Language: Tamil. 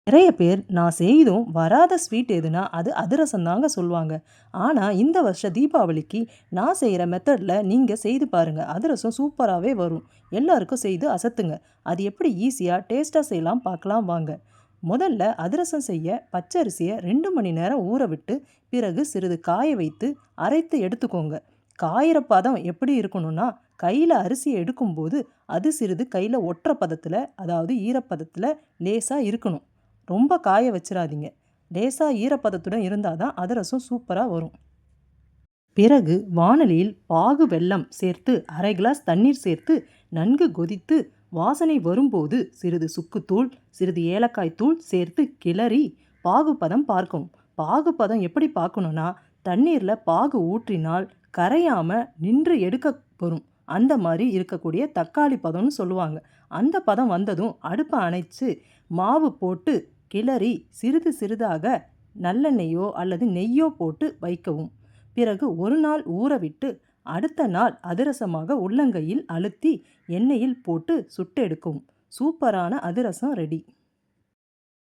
நிறைய பேர் நான் செய்தும் வராத ஸ்வீட் எதுனா அது அதிரசம் தாங்க சொல்லுவாங்க. ஆனால் இந்த வருஷம் தீபாவளிக்கு நான் செய்கிற மெத்தடில் நீங்கள் செய்து பாருங்கள். அதிரசம் சூப்பராகவே வரும். எல்லாருக்கும் செய்து அசத்துங்க. அது எப்படி ஈஸியாக டேஸ்ட்டாக செய்யலாம் பார்க்கலாம் வாங்க. முதல்ல அதிரசம் செய்ய பச்சரிசியை 2 மணி நேரம் ஊற விட்டு பிறகு சிறிது காய வைத்து அரைத்து எடுத்துக்கோங்க. காயிற பதம் எப்படி இருக்கணும்னா, கையில் அரிசியை எடுக்கும்போது அது சிறிது கையில் ஒற்றை பதத்தில், அதாவது ஈரப்பதத்தில் லேசாக இருக்கணும். ரொம்ப காய வச்சிடாதீங்க. லேசாக ஈரப்பதத்துடன் இருந்தால் தான் அதிரசம் சூப்பராக வரும். பிறகு வாணலியில் பாகு வெல்லம் சேர்த்து அரை கிளாஸ் தண்ணீர் சேர்த்து நன்கு கொதித்து வாசனை வரும்போது சிறிது சுக்குத்தூள், சிறிது ஏலக்காய் தூள் சேர்த்து கிளறி பாகுபதம் பார்க்கவும். பாகுபதம் எப்படி பார்க்கணுன்னா, தண்ணீரில் பாகு ஊற்றினால் கரையாமல் நின்று எடுக்க வரும். அந்த மாதிரி இருக்கக்கூடிய தக்காளி பதம்னு சொல்லுவாங்க. அந்த பதம் வந்ததும் அடுப்பை அணைச்சு மாவு போட்டு கிளறி சிறிது சிறிதாக நல்லெண்ணெய்யோ அல்லது நெய்யோ போட்டு வைக்கவும். பிறகு ஒரு நாள் ஊறவிட்டு அடுத்த நாள் அதிரசமாக உள்ளங்கையில் அழுத்தி எண்ணெயில் போட்டு சுட்டெடுக்கவும். சூப்பரான அதிரசம் ரெடி.